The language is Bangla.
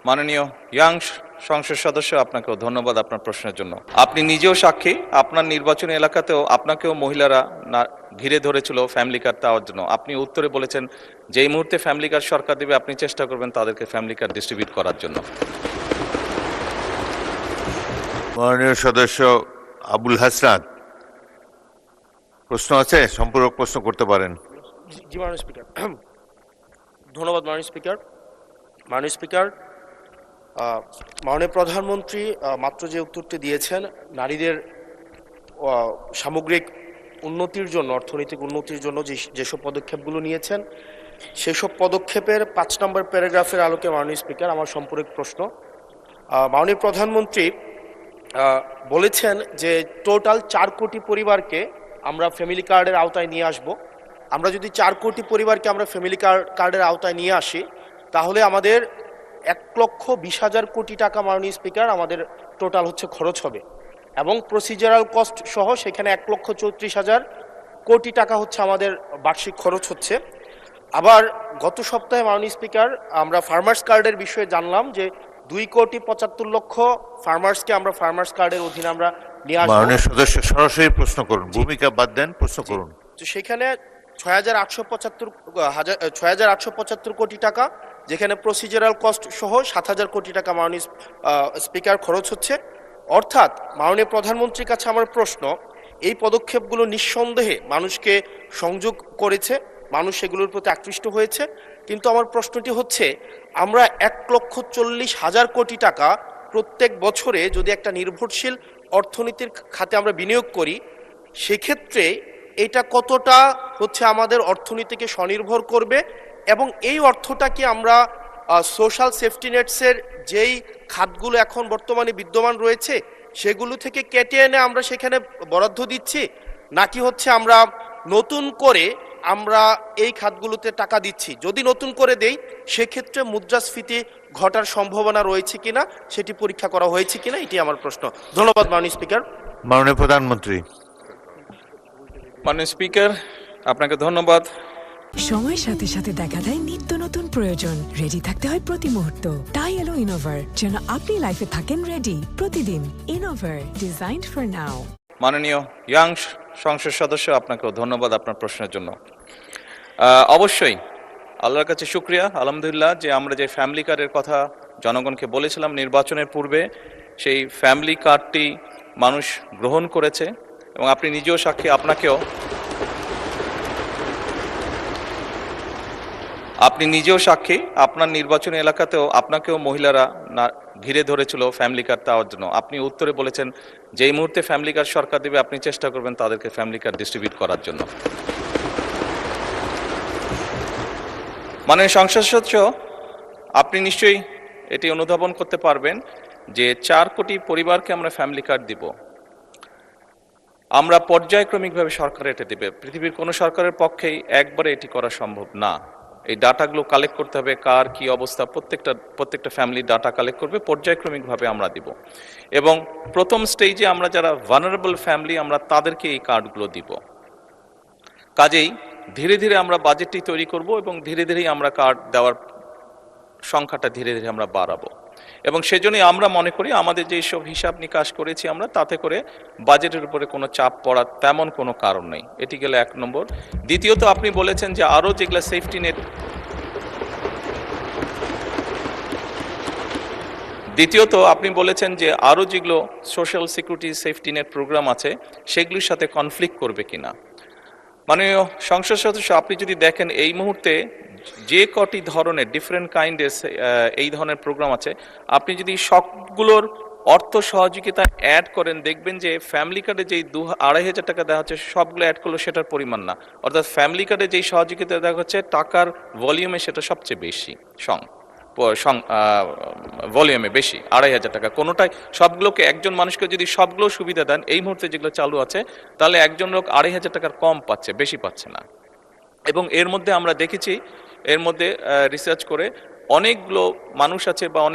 মাননীয় ইয়াং সংসদ সদস্য, আপনাকেও ধন্যবাদ আপনার প্রশ্নের জন্য। আপনি নিজেও সাক্ষী, আপনার নির্বাচনী এলাকাতেও আপনাকেও মহিলারা ঘিরে ধরেছিল ফ্যামিলি কার্ড দেওয়ার জন্য। আপনি উত্তরে বলেছেন যেই মুহূর্তে ফ্যামিলি কার্ড সরকার দেবে আপনি চেষ্টা করবেন তাদেরকে ফ্যামিলি কার্ড ডিস্ট্রিবিউট করার জন্য। মাননীয় সদস্য আবুল হাসনাত, প্রশ্ন আছে? সম্পূরক প্রশ্ন করতে পারেন। জি মাননীয় স্পিকার, ধন্যবাদ মাননীয় স্পিকার। মাননীয় স্পিকার, মাননীয় প্রধানমন্ত্রী মাত্র যে উত্তরটি দিয়েছেন, নারীদের সামগ্রিক উন্নতির জন্য, অর্থনৈতিক উন্নতির জন্য যেসব পদক্ষেপগুলো নিয়েছেন, সেসব পদক্ষেপের 5 নম্বর প্যারাগ্রাফের আলোকে মাননীয় স্পিকার আমার সম্পূরক প্রশ্ন। মাননীয় প্রধানমন্ত্রী বলেছেন যে টোটাল 4 কোটি পরিবারকে আমরা ফ্যামিলি কার্ডের আওতায় নিয়ে আসব। আমরা যদি 4 কোটি পরিবারকে আমরা ফ্যামিলি কার্ডের আওতায় নিয়ে আসি, তাহলে আমাদের 1,20,000 কোটি টাকা মাননীয় স্পিকার আমাদের টোটাল হচ্ছে খরচ হবে, এবং প্রসিজারাল কস্ট সহ সেখানে 1,34,000 কোটি টাকা হচ্ছে আমাদের বার্ষিক খরচ হচ্ছে। আবার গত সপ্তাহে মাননীয় স্পিকার আমরা ফার্মার্স কার্ডের বিষয়ে জানলাম যে 2,75,00,000 ফার্মার্সকে আমরা ফার্মার্স কার্ডের অধীনে আমরা নিয়ে আসবো। মাননীয় সদস্য সরাসরি প্রশ্ন করুন, ভূমিকা বাদ দেন, প্রশ্ন করুন। তো সেখানে 6,875 কোটি টাকা, যেখানে প্রসিজারাল কস্ট সহ 7,000 কোটি টাকা মাননীয় স্পিকার খরচ হচ্ছে। অর্থাৎ মাননীয় প্রধানমন্ত্রীর কাছে আমার প্রশ্ন, এই পদক্ষেপগুলো নিঃসন্দেহে মানুষকে সংযোগ করেছে, মানুষ সেগুলোর প্রতি আকৃষ্ট হয়েছে, কিন্তু আমার প্রশ্নটি হচ্ছে আমরা 1,40,000 কোটি টাকা প্রত্যেক বছরে যদি একটা নির্ভরশীল অর্থনীতির খাতে আমরা বিনিয়োগ করি, সেক্ষেত্রে এটা কতটা হচ্ছে আমাদের অর্থনীতিকে স্বনির্ভর করবে, এবং এই অর্থটা কি আমরা সোশ্যাল সেফটি নেটসের যেই খাতগুলো এখন বর্তমানে বিদ্যমান রয়েছে সেগুলো থেকে কেটে এনে আমরা সেখানে বরাদ্দ দিচ্ছি, নাকি হচ্ছে আমরা নতুন করে আমরা এই খাতগুলোতে টাকা দিচ্ছি? যদি নতুন করে দেই সেক্ষেত্রে মুদ্রাস্ফীতি ঘটার সম্ভাবনা রয়েছে কিনা সেটি পরীক্ষা করা হয়েছে কিনা, এটি আমার প্রশ্ন। ধন্যবাদ মাননীয় স্পিকার। মাননীয় প্রধানমন্ত্রী। মাননীয় স্পিকার, আপনাকে ধন্যবাদ। সময়ের সাথে সাথে দেখা দেয় নিত্য নতুন প্রয়োজন, রেডি থাকতে হয় প্রতি মুহূর্ত। তাই এলো ইনোভার, যেন আপনি লাইফে থাকেন রেডি প্রতিদিন। Innova, designed for now. মাননীয় ইয়াং সংসদ সদস্য, আপনাকেও ধন্যবাদ আপনার প্রশ্নের জন্য। অবশ্যই আল্লাহর কাছে শুকরিয়া, আলহামদুলিল্লাহ, যে আমরা যে ফ্যামিলি কার্ডের কথা জনগণকে বলেছিলাম নির্বাচনের পূর্বে, সেই ফ্যামিলি কার্ডটি মানুষ গ্রহণ করেছে, এবং আপনি নিজেও সাক্ষী, আপনার নির্বাচনী এলাকাতেও আপনাকেও মহিলারা ঘিরে ধরেছিল ফ্যামিলি কার্ড দেওয়ার জন্য। আপনি উত্তরে বলেছেন যেই মুহূর্তে ফ্যামিলি কার্ড সরকার দেবে আপনি চেষ্টা করবেন তাদেরকে ফ্যামিলি কার্ড ডিস্ট্রিবিউট করার জন্য। মাননীয় সংসদ সদস্য, আপনি নিশ্চয়ই এটি অনুধাবন করতে পারবেন যে 4 কোটি পরিবারকে আমরা ফ্যামিলি কার্ড দিব। আমরা পর্যায়ক্রমিকভাবে সরকার এটা দেবে। পৃথিবীর কোনো সরকারের পক্ষেই একবারে এটি করা সম্ভব না। এই ডাটাগুলো কালেক্ট করতে হবে, কার কি অবস্থা, প্রত্যেকটা ফ্যামিলি ডাটা কালেক্ট করবে, পর্যায়ক্রমিকভাবে আমরা দিব। এবং প্রথম স্টেজে আমরা যারা ভালনারেবল ফ্যামিলি আমরা তাদেরকে এই কার্ডগুলো দিব। কাজেই ধীরে ধীরে আমরা বাজেটটি তৈরি করব, এবং ধীরে ধীরেই আমরা কার্ড দেওয়ার সংখ্যাটা ধীরে ধীরে আমরা বাড়াবো। এবং সেজন্যই আমরা মনে করি আমাদের যে সব হিসাব নিকাশ করেছি আমরা, তাতে করে বাজেটের উপরে কোনো চাপ পড়ার তেমন কোনো কারণ নেই। এটি গেল 1 নম্বর। দ্বিতীয়ত, আপনি বলেছেন যে আরও যেগুলো সেফটি নেট, যেগুলো social security safety net programme আছে সেগুলির সাথে কনফ্লিক্ট করবে কিনা। মাননীয় সংসদ সদস্য, আপনি যদি দেখেন এই মুহূর্তে যে কটি ধরনের ডিফারেন্ট কাইন্ডের এই ধরনের প্রোগ্রাম আছে, আপনি যদি সবগুলোর অর্থ সহযোগিতা অ্যাড করেন দেখবেন যে ফ্যামিলি কার্ডে যেই 2,500 টাকা দেওয়া হচ্ছে সবগুলো অ্যাড করলেও সেটার পরিমাণ না। অর্থাৎ ফ্যামিলি কার্ডে যেই সহযোগিতা দেওয়া হচ্ছে টাকার ভলিউমে সেটা সবচেয়ে বেশি, ভলিউমে বেশি, 2,500 টাকা কোনোটাই। সবগুলোকে একজন মানুষকে যদি সবগুলো সুবিধা দেন এই মুহূর্তে যেগুলো চালু আছে, তাহলে একজন লোক 2,500 টাকার কম পাচ্ছে, বেশি পাচ্ছে না। এবং এর মধ্যে আমরা দেখেছি, এর মধ্যে রিসার্চ করে অনেকগুলো মানুষ আছে বা অনেক